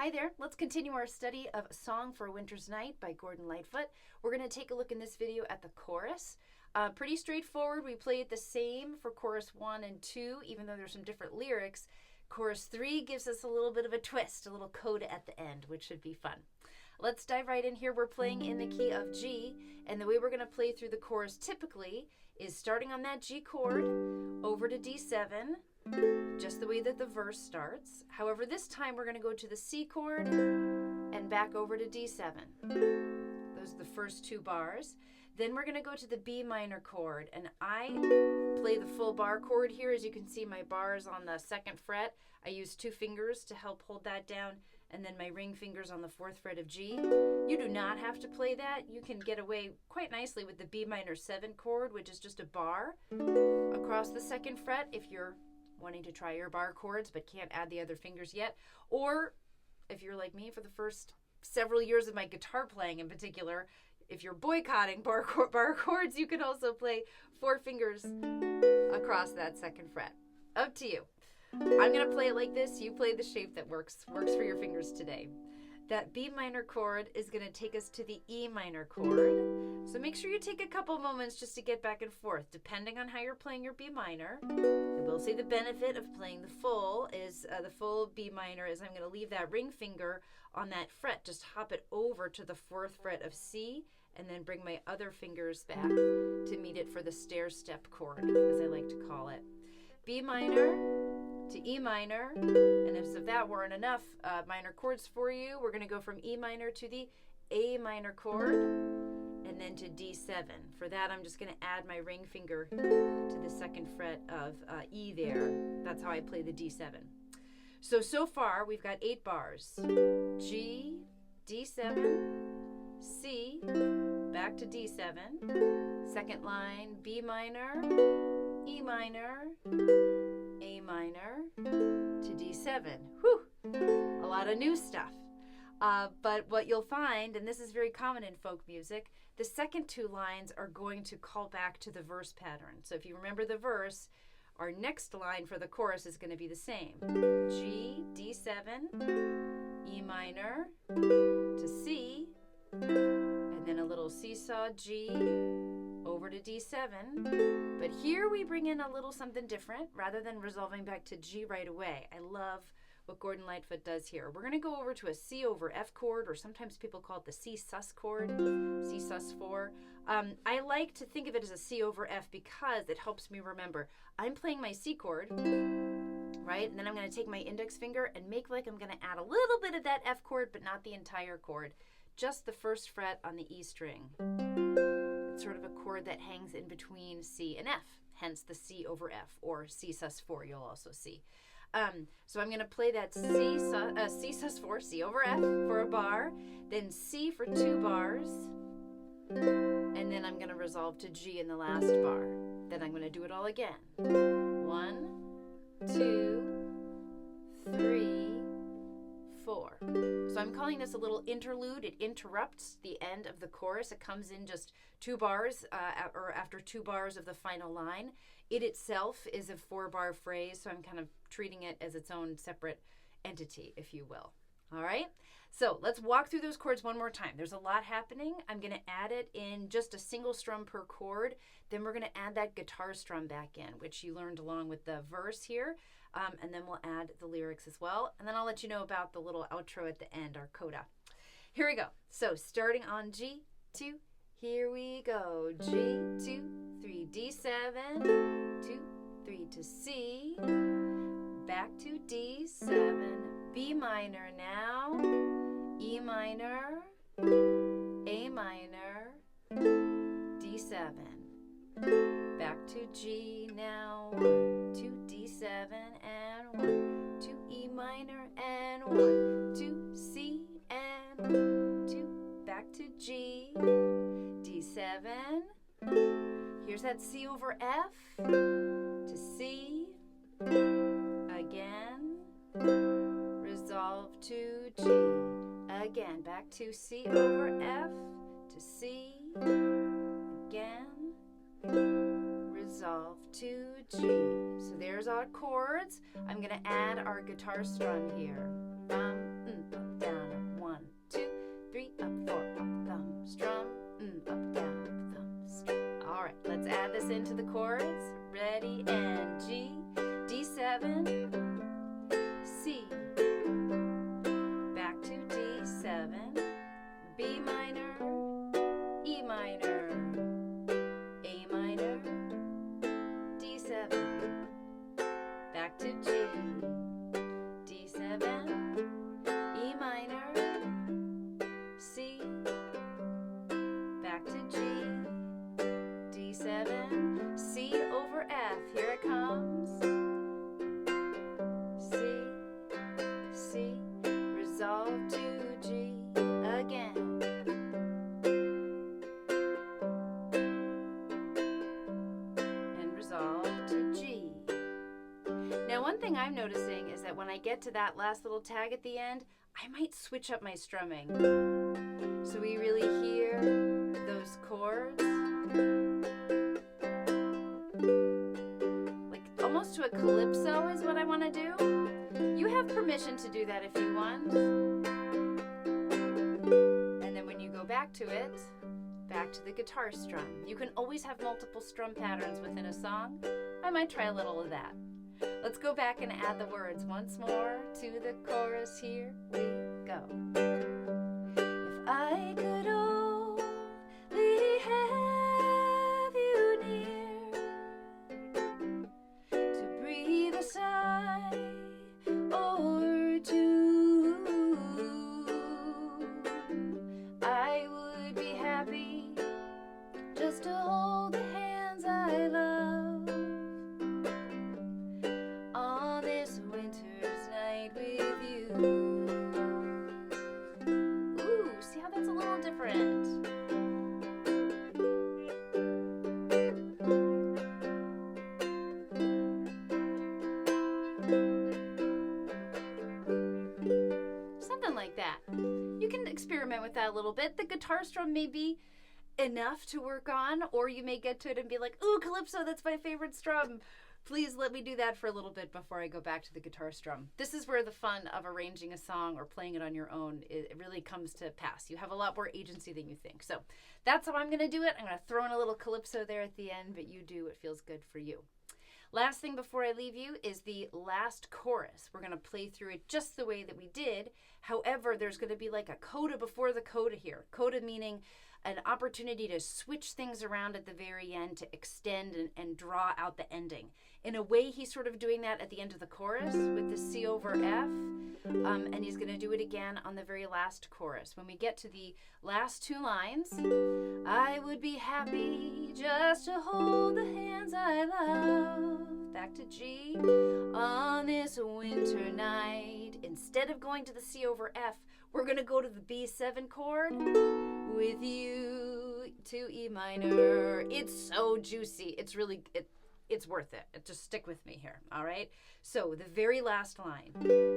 Hi there, let's continue our study of A Song for a Winter's Night by Gordon Lightfoot. We're going to take a look in this video at the chorus. Pretty straightforward. We play it the same for chorus 1 and 2, even though there's some different lyrics. Chorus 3 gives us a little bit of a twist, a little coda at the end, which should be fun. Let's dive right in here. We're playing in the key of G, and the way we're going to play through the chorus typically is starting on that G chord, over to D7, just the way that the verse starts. However, this time we're going to go to the C chord and back over to D7. Those are the first two bars. Then we're going to go to the B minor chord, and I play the full bar chord here. As you can see, my bars on the 2nd fret. I use 2 fingers to help hold that down, and then my ring fingers on the 4th fret of G. You do not have to play that. You can get away quite nicely with the B minor 7 chord, which is just a bar across the 2nd fret if you're wanting to try your bar chords but can't add the other fingers yet. Or if you're like me, for the first several years of my guitar playing in particular, if you're boycotting bar chords, you can also play 4 fingers across that 2nd fret. Up to you. I'm going to play it like this. You play the shape that works for your fingers today. That B minor chord is going to take us to the E minor chord. So make sure you take a couple moments just to get back and forth, depending on how you're playing your B minor. I will say the benefit of playing the full B minor is I'm going to leave that ring finger on that fret. Just hop it over to the 4th fret of C and then bring my other fingers back to meet it for the stair step chord, as I like to call it. B minor to E minor, and if that weren't enough minor chords for you, we're going to go from E minor to the A minor chord, and then to D7. For that, I'm just going to add my ring finger to the 2nd fret of E there. That's how I play the D7. So far, we've got 8 bars. G, D7, C, back to D7. Second line, B minor, E minor, A minor, to D7. Whew, a lot of new stuff. But what you'll find, and this is very common in folk music, the second 2 lines are going to call back to the verse pattern. So if you remember the verse, our next line for the chorus is going to be the same. G, D7, E minor, to C, and then a little seesaw G, over to D7. But here we bring in a little something different rather than resolving back to G right away. I love what Gordon Lightfoot does here. We're going to go over to a C over F chord, or sometimes people call it the C sus chord, C sus4. I like to think of it as a C over F because it helps me remember. I'm playing my C chord, right? And then I'm going to take my index finger and make like I'm going to add a little bit of that F chord, but not the entire chord, just the 1st fret on the E string. It's sort of a chord that hangs in between C and F, hence the C over F, or C sus4 you'll also see. So I'm going to play that C sus4, C over F for a bar, then C for 2 bars, and then I'm going to resolve to G in the last bar. Then I'm going to do it all again. 1, 2, 3, 4. So I'm calling this a little interlude. It interrupts the end of the chorus. It comes in just 2 bars, or after 2 bars of the final line. It itself is a 4-bar phrase, so I'm kind of treating it as its own separate entity, if you will. All right? So let's walk through those chords one more time. There's a lot happening. I'm going to add it in just a single strum per chord. Then we're going to add that guitar strum back in, which you learned along with the verse here. And then we'll add the lyrics as well. And then I'll let you know about the little outro at the end, our coda. Here we go. So starting on G2, here we go. G2, 3, D7, 2, 3 to C, back to D7, B minor now, E minor, A minor, D7, back to G now, 1, 2, D7, and 1, 2, E minor, and 1, 2, C, and 1, 2, back to G, D7, here's that C over F, to C, again, resolve to G, again, back to C over F, to C, again, resolve to G. So there's our chords. I'm going to add our guitar strum here. Bum, add this into the chords. Ready, and G, D7, C, back to D7, B minor, E minor, A minor, D7, back to G, D7, E minor, C, back to G, D7, C over F, here it comes, C, C, resolve to G again, and resolve to G. Now one thing I'm noticing is that when I get to that last little tag at the end, I might switch up my strumming. So we really hear those chords, like almost to a calypso is what I want to do. You have permission to do that if you want. And then when you go back to it, back to the guitar strum. You can always have multiple strum patterns within a song. I might try a little of that. Let's go back and add the words once more to the chorus. Here we go. If I could only have you near to breathe a sigh or two, I would be happy just to hold the hands I love on this winter's night with you. Ooh, see how that's a little different? Something like that. You can experiment with that a little bit. The guitar strum may be enough to work on, or you may get to it and be like, ooh, calypso, that's my favorite strum. Please let me do that for a little bit before I go back to the guitar strum. This is where the fun of arranging a song or playing it on your own, it really comes to pass. You have a lot more agency than you think. So that's how I'm going to do it. I'm going to throw in a little calypso there at the end, but you do what feels good for you. Last thing before I leave you is the last chorus. We're going to play through it just the way that we did. However, there's going to be like a coda before the coda here. Coda meaning an opportunity to switch things around at the very end to extend and draw out the ending. In a way, he's sort of doing that at the end of the chorus with the C over F, and he's going to do it again on the very last chorus. When we get to the last two lines, I would be happy just to hold the hands I love, back to G, on this winter night. Instead of going to the C over F, we're going to go to the B7 chord with you to E minor. It's so juicy. It's really, it's worth it. Just stick with me here, all right? So the very last line,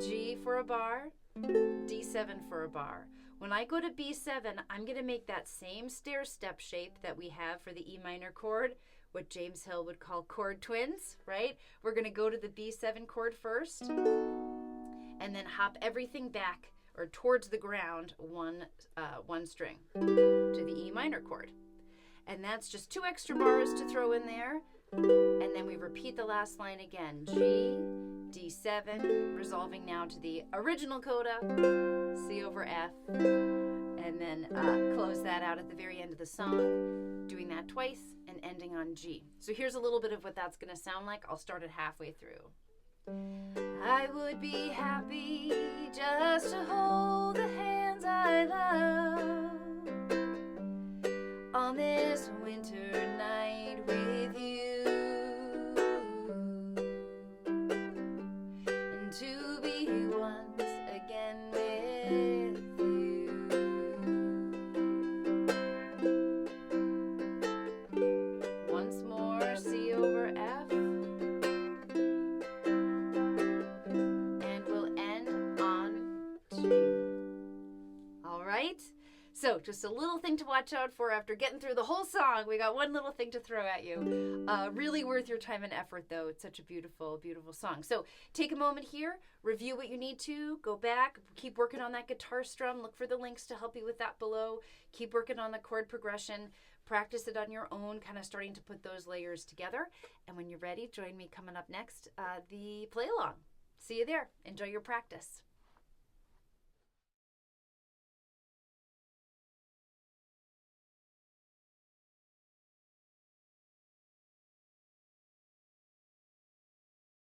G for a bar, D7 for a bar. When I go to B7, I'm going to make that same stair step shape that we have for the E minor chord, what James Hill would call chord twins, right? We're going to go to the B7 chord first and then hop everything back or towards the ground one string to the E minor chord. And that's just 2 extra bars to throw in there. And then we repeat the last line again. G, D7, resolving now to the original coda, C over F, and then close that out at the very end of the song, doing that twice and ending on G. So here's a little bit of what that's going to sound like. I'll start it halfway through. I would be happy just to hold the hands I love on this winter night with you, and to be once again with you. Once more, C over F. So just a little thing to watch out for after getting through the whole song. We got one little thing to throw at you. Really worth your time and effort, though. It's such a beautiful, beautiful song. So take a moment here, review what you need to, go back, keep working on that guitar strum. Look for the links to help you with that below. Keep working on the chord progression. Practice it on your own, kind of starting to put those layers together. And when you're ready, join me coming up next, the play along. See you there. Enjoy your practice.